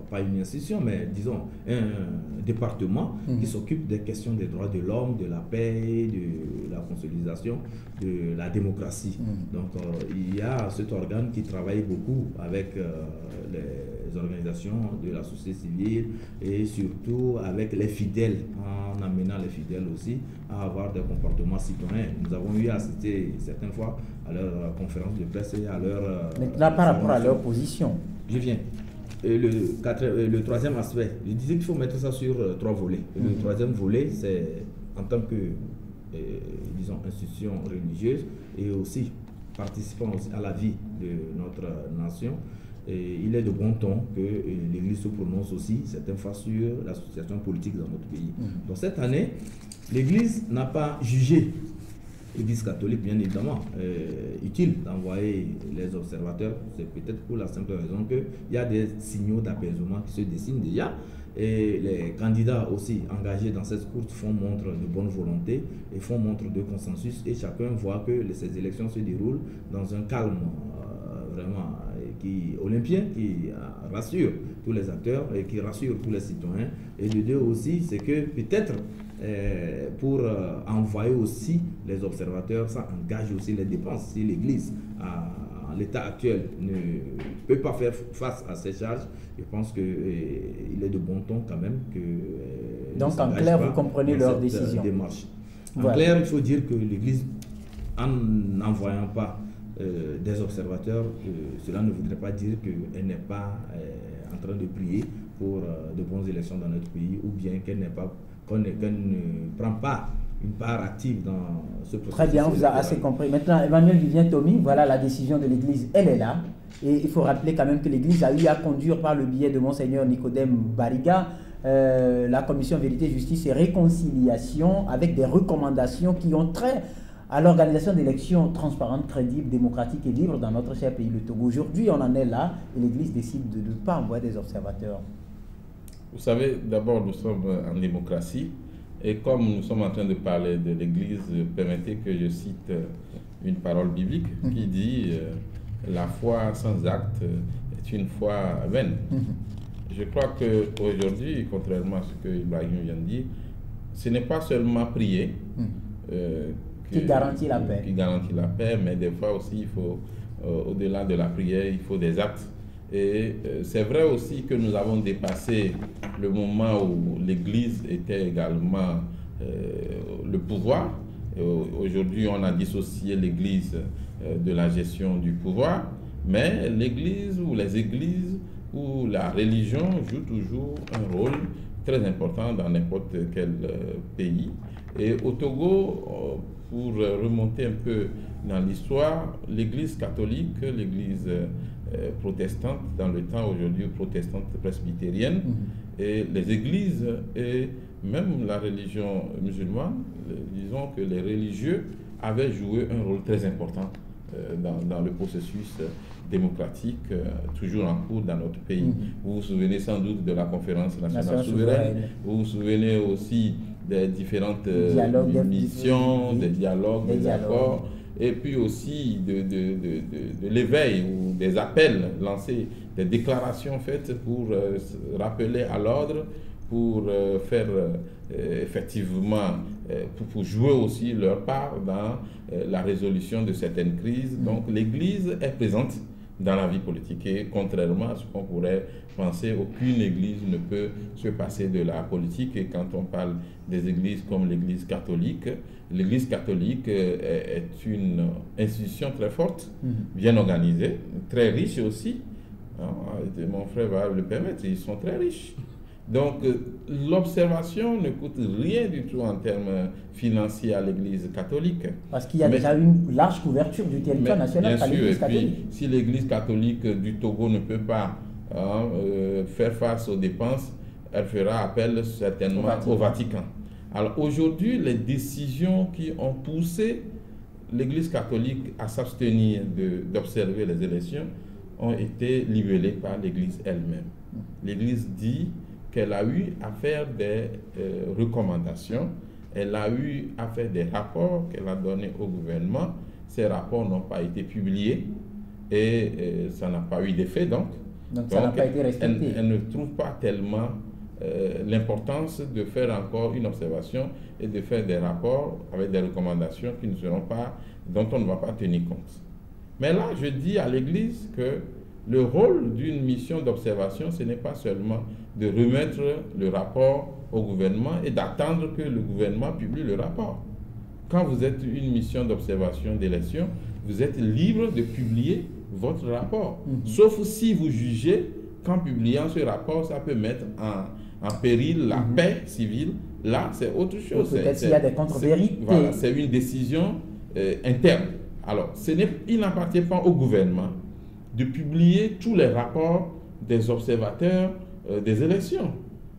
S3: pas une institution, mais disons un département qui s'occupe des questions des droits de l'homme, de la paix, de la consolidation, de la démocratie. Donc il y a cet organe qui travaille beaucoup avec les organisations de la société civile et surtout avec les fidèles, en amenant les fidèles aussi à avoir des comportements citoyens. Nous avons eu à assister certaines fois à leur conférence de presse et à leur...
S1: Maintenant, par rapport à leur position.
S3: Je viens. Et le troisième aspect, je disais qu'il faut mettre ça sur 3 volets. Et le troisième volet, c'est en tant que, disons, institution religieuse et aussi participant aussi à la vie de notre nation. Et il est de bon ton que l'Église se prononce aussi certaines fois sur la situation politique dans notre pays. Donc cette année, l'Église n'a pas jugé, l'Église catholique bien évidemment, utile d'envoyer les observateurs. C'est peut-être pour la simple raison qu'il y a des signaux d'apaisement qui se dessinent déjà. Et les candidats aussi engagés dans cette course font montre de bonne volonté et font montre de consensus. Et chacun voit que ces élections se déroulent dans un calme vraiment olympien qui rassure tous les acteurs et qui rassure tous les citoyens. Et le deux aussi, c'est que peut-être pour envoyer aussi les observateurs, ça engage aussi les dépenses. Si l'Église, à l'état actuel, ne peut pas faire face à ces charges, je pense qu'il est de bon ton quand même que...
S1: Donc en clair, vous comprenez leur décision.
S3: Démarche. En clair, il faut dire que l'Église, en n'envoyant pas des observateurs, cela ne voudrait pas dire qu'elle n'est pas en train de prier pour de bonnes élections dans notre pays, ou bien qu'elle ne prend pas une part active dans ce processus.
S1: Très bien, on vous a assez compris. Maintenant, Emmanuel Vivien-Tomi, voilà la décision de l'Église, elle est là. Et il faut rappeler quand même que l'Église a eu à conduire par le biais de Monseigneur Nicodème Bariga la commission Vérité, Justice et Réconciliation avec des recommandations qui ont trait à l'organisation d'élections transparentes, crédibles, démocratiques et libres dans notre cher pays, le Togo. Aujourd'hui, on en est là et l'Église décide de ne pas envoyer des observateurs.
S4: Vous savez, d'abord, nous sommes en démocratie et comme nous sommes en train de parler de l'Église, permettez que je cite une parole biblique qui dit la foi sans acte est une foi vaine. Je crois qu'aujourd'hui, contrairement à ce que Ibrahim vient de dire, ce n'est pas seulement prier
S1: qui garantit la paix.
S4: Qui garantit la paix, mais des fois aussi, il faut, au-delà de la prière, il faut des actes. Et c'est vrai aussi que nous avons dépassé le moment où l'Église était également le pouvoir. Aujourd'hui, on a dissocié l'Église de la gestion du pouvoir, mais l'Église ou les églises ou la religion joue toujours un rôle très important dans n'importe quel pays. Et au Togo, pour remonter un peu dans l'histoire, l'Église catholique, l'Église protestante dans le temps aujourd'hui, protestante presbytérienne, et les églises et même la religion musulmane, disons que les religieux avait joué un rôle très important dans le processus démocratique toujours en cours dans notre pays. Vous vous souvenez sans doute de la conférence nationale souveraine. Vous vous souvenez aussi des différentes missions, des dialogues, des accords, et puis aussi de l'éveil ou des appels lancés, des déclarations faites pour rappeler à l'ordre, pour faire effectivement, pour jouer aussi leur part dans la résolution de certaines crises. Donc l'Église est présente dans la vie politique et contrairement à ce qu'on pourrait penser, aucune église ne peut se passer de la politique. Et quand on parle des églises comme l'église catholique est une institution très forte, bien organisée, très riche aussi. Mon frère va le permettre, ils sont très riches. Donc, l'observation ne coûte rien du tout en termes financiers à l'Église catholique.
S1: Parce qu'il y a déjà une large couverture du territoire national par l'Église catholique.
S4: Puis, si l'Église catholique du Togo ne peut pas faire face aux dépenses, elle fera appel certainement au Vatican. Alors, aujourd'hui, les décisions qui ont poussé l'Église catholique à s'abstenir d'observer les élections ont été libellées par l'Église elle-même. L'Église dit qu'elle a eu à faire des recommandations, elle a eu à faire des rapports qu'elle a donnés au gouvernement. Ces rapports n'ont pas été publiés et ça n'a pas eu d'effet donc
S1: ça n'a pas été respecté.
S4: Elle ne trouve pas tellement l'importance de faire encore une observation et de faire des rapports avec des recommandations qui ne seront pas, dont on ne va pas tenir compte. Mais là, je dis à l'Église que le rôle d'une mission d'observation, ce n'est pas seulement de remettre le rapport au gouvernement et d'attendre que le gouvernement publie le rapport. Quand vous êtes une mission d'observation d'élection, vous êtes libre de publier votre rapport. Sauf si vous jugez qu'en publiant ce rapport, ça peut mettre en péril la paix civile. Là, c'est autre chose.
S1: Peut-être qu'il y a des contre-vérités.
S4: Voilà, c'est une décision interne. Alors, il n'appartient pas au gouvernement de publier tous les rapports des observateurs des élections.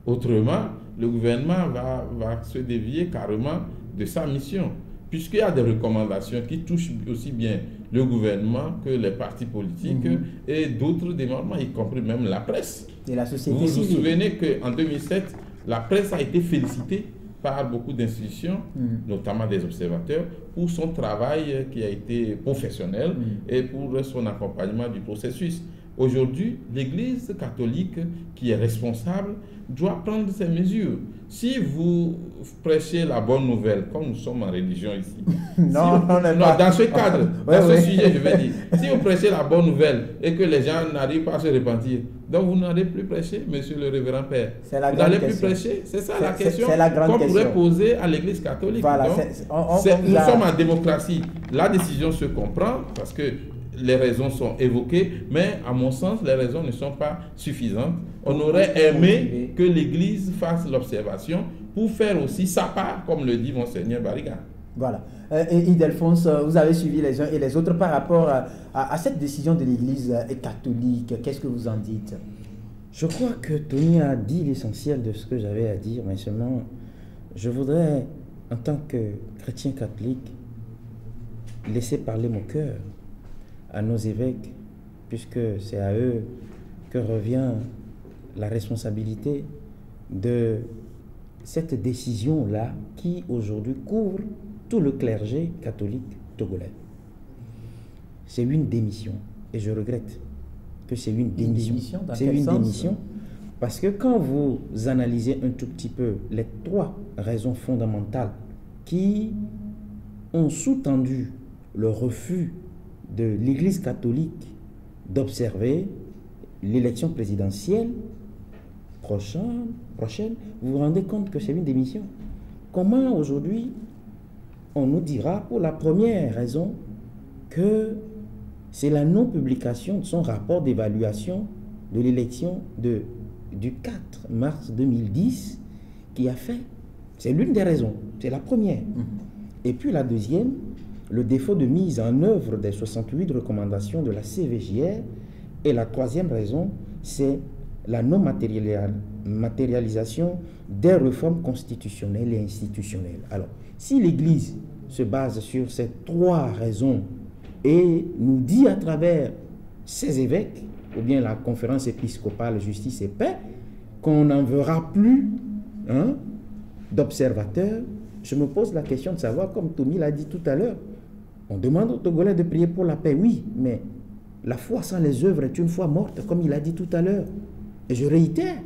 S4: Autrement, le gouvernement va se dévier carrément de sa mission, puisqu'il y a des recommandations qui touchent aussi bien le gouvernement que les partis politiques et d'autres démembrements, y compris même la presse.
S1: Et la société
S4: civile.
S1: Vous
S4: vous souvenez qu'en 2007, la presse a été félicitée par beaucoup d'institutions, notamment des observateurs, pour son travail qui a été professionnel et pour son accompagnement du processus. Aujourd'hui, l'Église catholique, qui est responsable, doit prendre ses mesures. Si vous prêchez la bonne nouvelle, comme nous sommes en religion ici, dans ce cadre, dans ce sujet, je vais dire, si vous prêchez la bonne nouvelle et que les gens n'arrivent pas à se repentir, donc vous n'allez plus prêcher, monsieur le révérend père. Vous n'allez plus prêcher, c'est ça la question qu'on pourrait poser à l'Église catholique.
S1: Voilà,
S4: nous sommes en démocratie. La décision se comprend parce que les raisons sont évoquées, mais à mon sens, les raisons ne sont pas suffisantes. On aurait aimé que l'Église fasse l'observation pour faire aussi sa part, comme le dit Monseigneur Bariga.
S1: Voilà. Et Ildefonse, vous avez suivi les uns et les autres par rapport à cette décision de l'Église catholique. Qu'est-ce que vous en dites?
S2: Je crois que Tony a dit l'essentiel de ce que j'avais à dire, mais seulement, je voudrais, en tant que chrétien catholique, laisser parler mon cœur à nos évêques, puisque c'est à eux que revient la responsabilité de cette décision-là qui aujourd'hui couvre tout le clergé catholique togolais. C'est une démission, et je regrette que c'est une démission. C'est une démission parce que quand vous analysez un tout petit peu les trois raisons fondamentales qui ont sous-tendu le refus de l'Église catholique d'observer l'élection présidentielle prochaine, vous vous rendez compte que c'est une démission. Comment aujourd'hui on nous dira pour la première raison que c'est la non-publication de son rapport d'évaluation de l'élection du 4 mars 2010 qui a fait, c'est l'une des raisons, c'est la première. Et puis la deuxième, le défaut de mise en œuvre des 68 recommandations de la CVJR. Et la troisième raison, c'est la non-matérialisation des réformes constitutionnelles et institutionnelles. Alors, si l'Église se base sur ces 3 raisons et nous dit à travers ces évêques, ou bien la conférence épiscopale Justice et Paix, qu'on n'en verra plus d'observateurs, je me pose la question de savoir, comme Tommy l'a dit tout à l'heure, on demande aux Togolais de prier pour la paix, oui, mais la foi sans les œuvres est une foi morte, comme il a dit tout à l'heure. Et je réitère,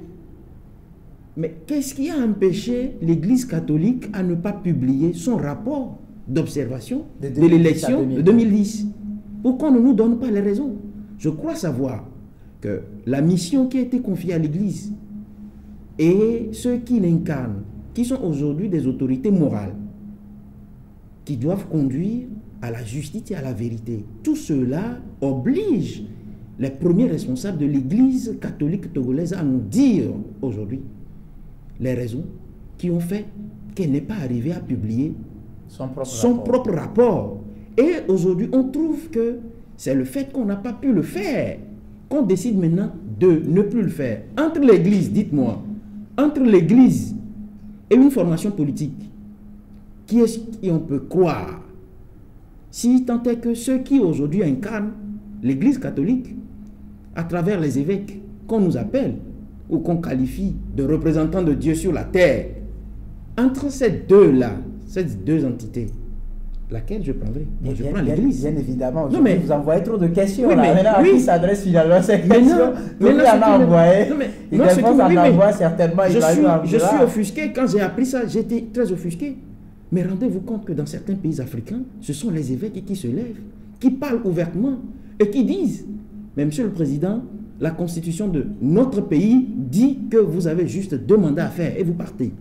S2: mais qu'est-ce qui a empêché l'Église catholique à ne pas publier son rapport d'observation de l'élection de 2010? Pourquoi on ne nous donne pas les raisons? Je crois savoir que la mission qui a été confiée à l'Église et ceux qui l'incarnent, qui sont aujourd'hui des autorités morales, qui doivent conduire à la justice et à la vérité, tout cela oblige les premiers responsables de l'Église catholique togolaise à nous dire aujourd'hui les raisons qui ont fait qu'elle n'est pas arrivée à publier son propre rapport. Et aujourd'hui, on trouve que c'est le fait qu'on n'a pas pu le faire qu'on décide maintenant de ne plus le faire. Entre l'Église, dites-moi, entre l'Église et une formation politique, qui est-ce qu'on peut croire? Si tant est que ceux qui aujourd'hui incarnent l'Église catholique, à travers les évêques qu'on nous appelle ou qu'on qualifie de représentants de Dieu sur la terre, entre ces deux-là, ces deux entités, laquelle je prendrai? Moi, je prends l'Église.
S1: Bien évidemment.
S2: Non, mais
S1: vous envoyez trop de questions.
S2: Oui,
S1: là. Maintenant, qui s'adresse finalement à ces questions? Il en a envoyé. Il en envoie certainement.
S2: Je suis offusqué. Quand j'ai appris ça, j'étais très offusqué. Mais rendez-vous compte que dans certains pays africains, ce sont les évêques qui se lèvent, qui parlent ouvertement et qui disent, mais Monsieur le Président, la constitution de notre pays dit que vous avez juste 2 mandats à faire et vous partez.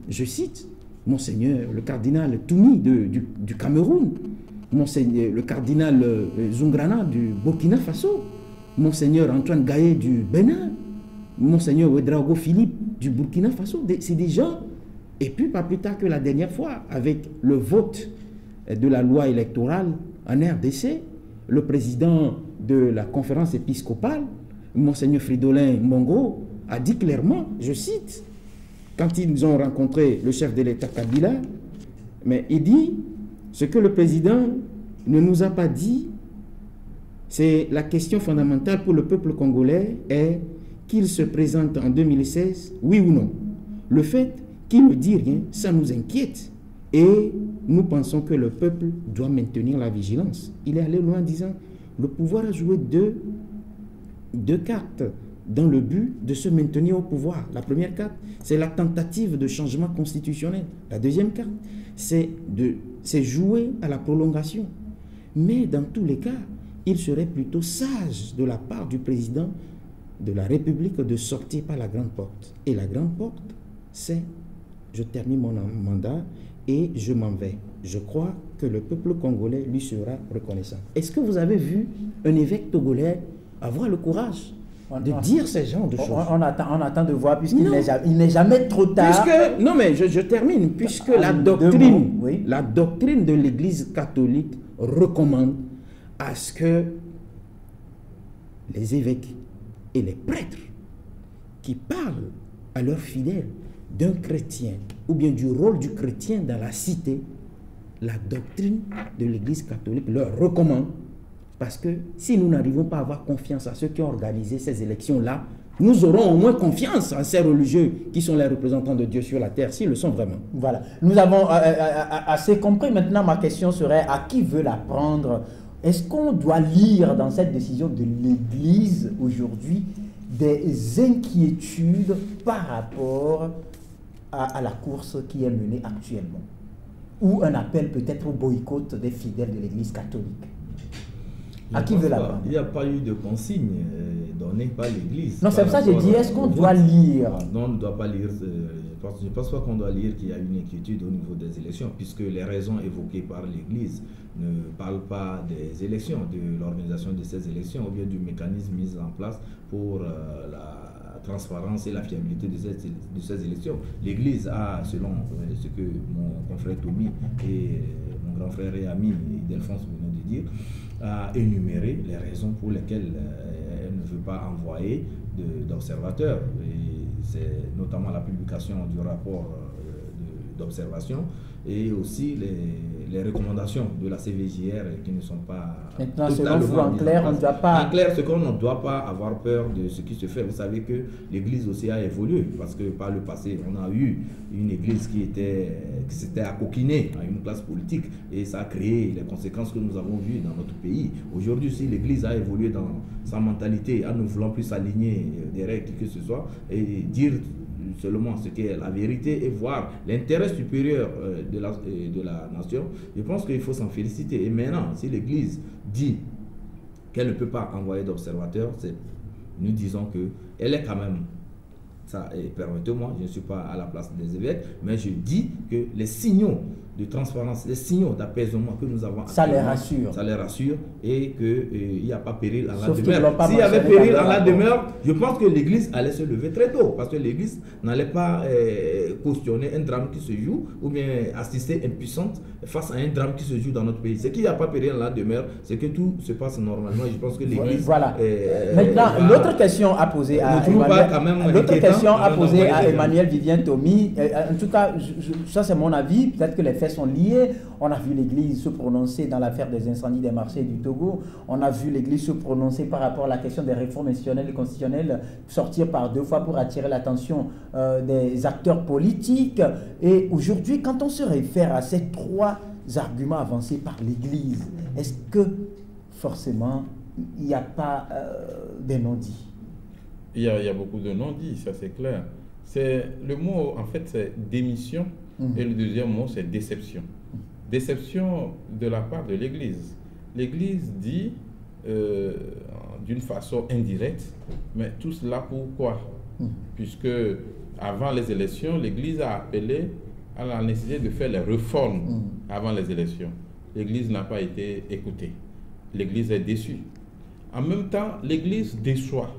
S2: Je cite Monseigneur le cardinal Toumi du Cameroun, Monseigneur le cardinal Zungrana du Burkina Faso, Monseigneur Antoine Gaye du Bénin, Monseigneur Ouedraogo Philippe du Burkina Faso. C'est des gens. Et puis pas plus tard que la dernière fois, avec le vote de la loi électorale en RDC, le président de la conférence épiscopale, Monseigneur Fridolin Mongo, a dit clairement, je cite, quand ils ont rencontré le chef de l'État Kabila, mais il dit, ce que le président ne nous a pas dit, c'est la question fondamentale pour le peuple congolais est qu'il se présente en 2016, oui ou non. Le fait qu'il ne dit rien, ça nous inquiète. Et nous pensons que le peuple doit maintenir la vigilance. Il est allé loin en disant, le pouvoir a joué deux cartes dans le but de se maintenir au pouvoir. La première carte, c'est la tentative de changement constitutionnel. La deuxième carte, c'est jouer à la prolongation. Mais dans tous les cas, il serait plutôt sage de la part du président de la République de sortir par la grande porte. Et la grande porte, c'est je termine mon mandat et je m'en vais. Je crois que le peuple congolais lui sera reconnaissant. Est-ce que vous avez vu un évêque togolais avoir le courage de dire ce genre de choses?
S1: On attend de voir, puisqu'il n'est jamais trop tard.
S2: Non, mais je termine. Puisque la doctrine de l'Église catholique recommande à ce que les évêques et les prêtres qui parlent à leurs fidèles d'un chrétien ou bien du rôle du chrétien dans la cité, la doctrine de l'Église catholique leur recommande, parce que si nous n'arrivons pas à avoir confiance à ceux qui ont organisé ces élections-là, nous aurons au moins confiance en ces religieux qui sont les représentants de Dieu sur la terre, s'ils le sont vraiment.
S1: Voilà, nous avons assez compris. Maintenant, ma question serait, à qui veut la prendre? Est-ce qu'on doit lire dans cette décision de l'Église aujourd'hui des inquiétudes par rapport à la course qui est menée actuellement, ou un appel peut-être au boycott des fidèles de l'Église catholique? À qui veut la prendre?
S3: Il n'y a pas eu de consigne donnée par l'Église.
S1: Non, c'est pour ça que j'ai dit, est-ce qu'on doit lire?
S3: Non, on ne doit pas lire. Je ne pense pas qu'on doit lire qu'il y a une inquiétude au niveau des élections, puisque les raisons évoquées par l'Église ne parlent pas des élections, de l'organisation de ces élections, ou bien du mécanisme mis en place pour la transparence et la fiabilité de ces élections. L'Église a, selon ce que mon confrère Tommy et mon grand frère et ami Delphonse venaient de dire, a énuméré les raisons pour lesquelles elle ne veut pas envoyer d'observateurs. C'est notamment la publication du rapport d'observation et aussi les recommandations de la CVJR qui ne sont pas...
S1: Maintenant, selon vous, en clair, on ne doit pas...
S3: En clair, c'est qu'on ne doit pas avoir peur de ce qui se fait. Vous savez que l'Église aussi a évolué, parce que par le passé, on a eu une Église qui s'était acoquinée à une classe politique, et ça a créé les conséquences que nous avons vues dans notre pays. Aujourd'hui, si l'Église a évolué dans sa mentalité, en ne voulant plus s'aligner des règles que ce soit, et dire seulement ce qu'est la vérité et voir l'intérêt supérieur de la nation, je pense qu'il faut s'en féliciter. Et maintenant, si l'Église dit qu'elle ne peut pas envoyer d'observateurs, nous disons qu'elle est quand même, ça, et permettez-moi, je ne suis pas à la place des évêques, mais je dis que les signaux de transparence, les signaux d'apaisement que nous avons,
S1: ça les rassure.
S3: Ça les rassure, et qu'il n'y a pas péril en la
S1: Sauf
S3: demeure. S'il y avait péril en la demeure, je pense que l'Église allait se lever très tôt, parce que l'Église n'allait pas cautionner un drame qui se joue, ou bien assister impuissante face à un drame qui se joue dans notre pays. Ce qu'il n'y a pas péril en la demeure, c'est que tout se passe normalement. Je pense que l'Église...
S1: Voilà. Maintenant, l'autre question à poser à Emmanuel Vivien Thomy, en tout cas, ça c'est mon avis, peut-être que les faits sont liés. On a vu l'Église se prononcer dans l'affaire des incendies des marchés du Togo. On a vu l'Église se prononcer par rapport à la question des réformes institutionnelles et constitutionnelles, sortir par 2 fois pour attirer l'attention des acteurs politiques. Et aujourd'hui, quand on se réfère à ces 3 arguments avancés par l'Église, est-ce que forcément il n'y a pas des non-dits?
S4: Il y a beaucoup de non-dits, ça c'est clair. Le mot, en fait, c'est démission, et le deuxième mot, c'est déception. Déception de la part de l'Église. L'Église dit, d'une façon indirecte, mais tout cela pourquoi? Puisque avant les élections, l'Église a appelé à la nécessité de faire les réformes avant les élections. L'Église n'a pas été écoutée. L'Église est déçue. En même temps, l'Église déçoit.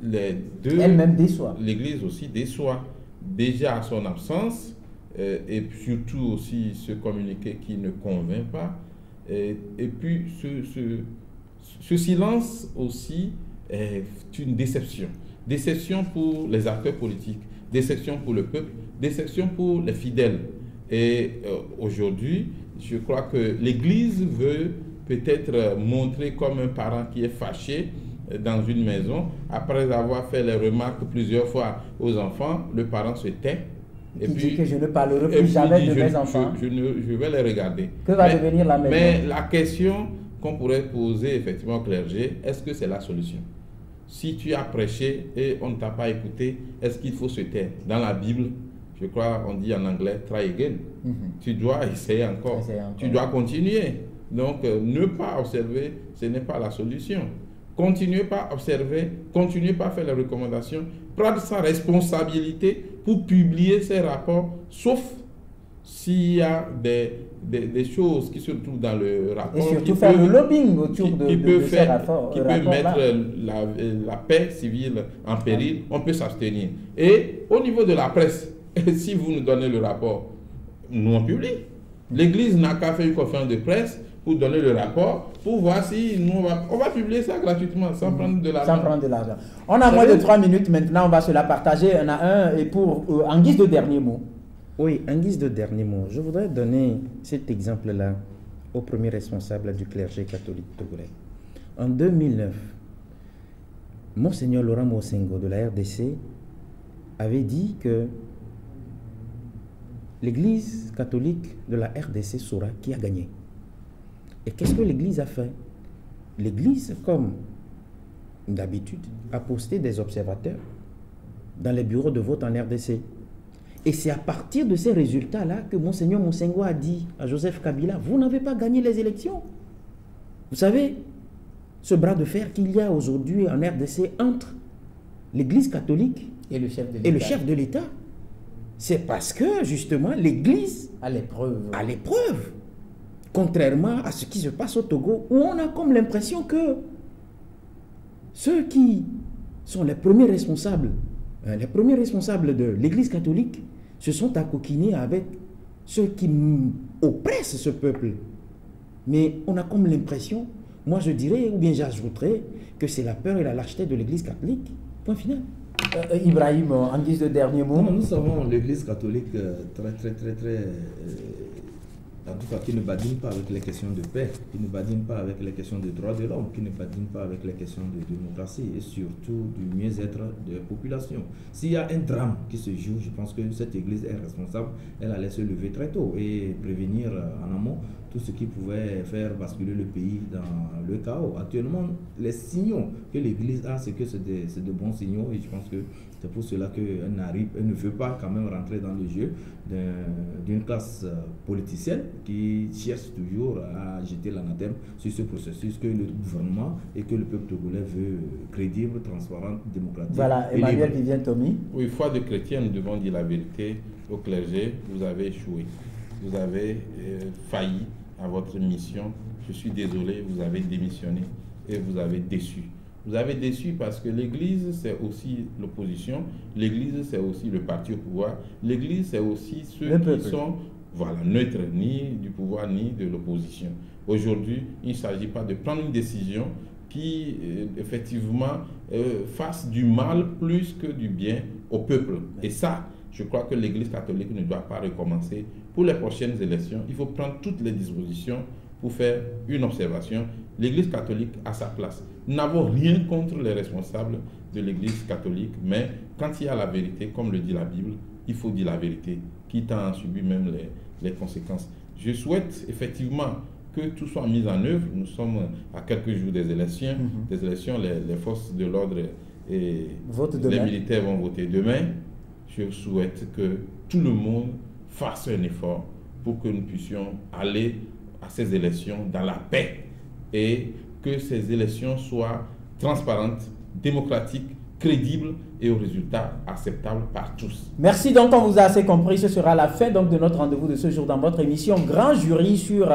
S1: Elle-même déçoit.
S4: L'Église aussi déçoit. Déjà à son absence, et surtout aussi ce communiqué qui ne convainc pas. Et puis ce silence aussi est une déception. Déception pour les acteurs politiques, déception pour le peuple, déception pour les fidèles. Et aujourd'hui, je crois que l'Église veut peut-être montrer comme un parent qui est fâché dans une maison. Après avoir fait les remarques plusieurs fois aux enfants, le parent se tait.
S1: Et puis dit que je ne parlerai plus jamais de mes enfants.
S4: Je vais les regarder.
S1: Que va devenir la maison?
S4: Mais la question qu'on pourrait poser effectivement au clergé, est-ce que c'est la solution? Si tu as prêché et on ne t'a pas écouté, est-ce qu'il faut se taire? Dans la Bible, je crois, on dit en anglais, try again. Tu dois essayer encore. Tu dois continuer. Donc, ne pas observer, ce n'est pas la solution. Continuez pas à observer, continuez pas à faire les recommandations, prendre sa responsabilité pour publier ces rapports, sauf s'il y a des choses qui se trouvent dans le rapport.
S1: Et surtout faire le lobbying autour de ces rapports.
S4: Qui peut mettre la paix civile en péril, on peut s'abstenir. Et au niveau de la presse, si vous nous donnez le rapport, nous on publie. L'Église n'a qu'à faire une conférence de presse pour donner le rapport, pour voir si nous on va publier ça gratuitement, sans prendre de l'argent.
S1: Sans prendre de l'argent. On a moins de 3 minutes maintenant, on va se la partager un à un, et en guise de dernier mot.
S2: Oui, en guise de dernier mot, je voudrais donner cet exemple-là au premier responsable du clergé catholique togolais. En 2009, Monseigneur Laurent Mosengo de la RDC avait dit que l'Église catholique de la RDC saura qui a gagné. Et qu'est-ce que l'Église a fait? L'Église, comme d'habitude, a posté des observateurs dans les bureaux de vote en RDC. Et c'est à partir de ces résultats-là que Monseigneur Mosengo a dit à Joseph Kabila, vous n'avez pas gagné les élections. Vous savez, ce bras de fer qu'il y a aujourd'hui en RDC entre l'Église catholique et le chef de l'État, c'est parce que justement l'Église
S1: à
S2: l'épreuve. Contrairement à ce qui se passe au Togo, où on a comme l'impression que ceux qui sont les premiers responsables de l'Église catholique se sont acoquinés avec ceux qui oppressent ce peuple. Mais on a comme l'impression, moi je dirais, ou bien j'ajouterais, que c'est la peur et la lâcheté de l'Église catholique. Point final.
S1: Ibrahim, en guise de dernier mot.
S3: Nous savons l'Église catholique très en tout cas qui ne badine pas avec les questions de paix, qui ne badine pas avec les questions de droits de l'homme, qui ne badine pas avec les questions de démocratie et surtout du mieux-être des populations. S'il y a un drame qui se joue, je pense que cette église est responsable, elle allait se lever très tôt et prévenir en amont tout ce qui pouvait faire basculer le pays dans le chaos. Actuellement, les signaux que l'église a, c'est que c'est de bons signaux et je pense que c'est pour cela qu'elle ne veut pas quand même rentrer dans le jeu d'une classe politicienne qui cherche toujours à jeter l'anathème sur ce processus que le gouvernement et que le peuple togolais veut crédible, transparent, démocratique.
S1: Voilà, Emmanuel Vivien Tomi.
S4: Oui, foi de chrétien, nous devons dire la vérité au clergé. Vous avez échoué. Vous avez failli à votre mission. Je suis désolé, vous avez démissionné et vous avez déçu. Vous avez déçu parce que l'Église, c'est aussi l'opposition. L'Église, c'est aussi le parti au pouvoir. L'Église, c'est aussi ceux qui sont neutres, ni du pouvoir, ni de l'opposition. Aujourd'hui, il ne s'agit pas de prendre une décision qui, effectivement, fasse du mal plus que du bien au peuple. Et ça, je crois que l'Église catholique ne doit pas recommencer. Pour les prochaines élections, il faut prendre toutes les dispositions pour faire une observation. L'Église catholique a sa place. Nous n'avons rien contre les responsables de l'Église catholique, mais quand il y a la vérité, comme le dit la Bible, il faut dire la vérité, quitte à en subir même les conséquences. Je souhaite effectivement que tout soit mis en œuvre. Nous sommes à quelques jours des élections. Les forces de l'ordre et les militaires vont voter demain. Je souhaite que tout le monde fasse un effort pour que nous puissions aller à ces élections dans la paix et que ces élections soient transparentes, démocratiques, crédibles et aux résultats acceptables par tous.
S1: Merci, donc on vous a assez compris. Ce sera la fin donc, de notre rendez-vous de ce jour dans votre émission Grand Jury sur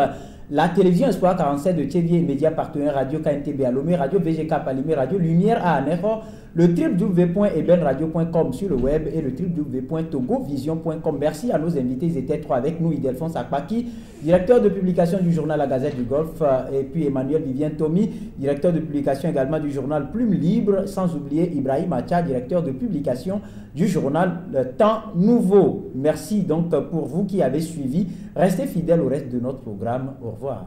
S1: la télévision Espoir 47 de Tchévier et médias partenaires Radio KNTB à Lomé, Radio VGK Palimé, Radio Lumière à Anéro, le www.ebenradio.com sur le web et le www.togovision.com. Merci à nos invités, ils étaient trois avec nous, Idelphonse Akpaki, directeur de publication du journal La Gazette du Golfe, et puis Emmanuel Vivien Tomi, directeur de publication également du journal Plume Libre, sans oublier Ibrahim Acha, directeur de publication du journal Le Temps Nouveau. Merci donc pour vous qui avez suivi. Restez fidèles au reste de notre programme. Au revoir.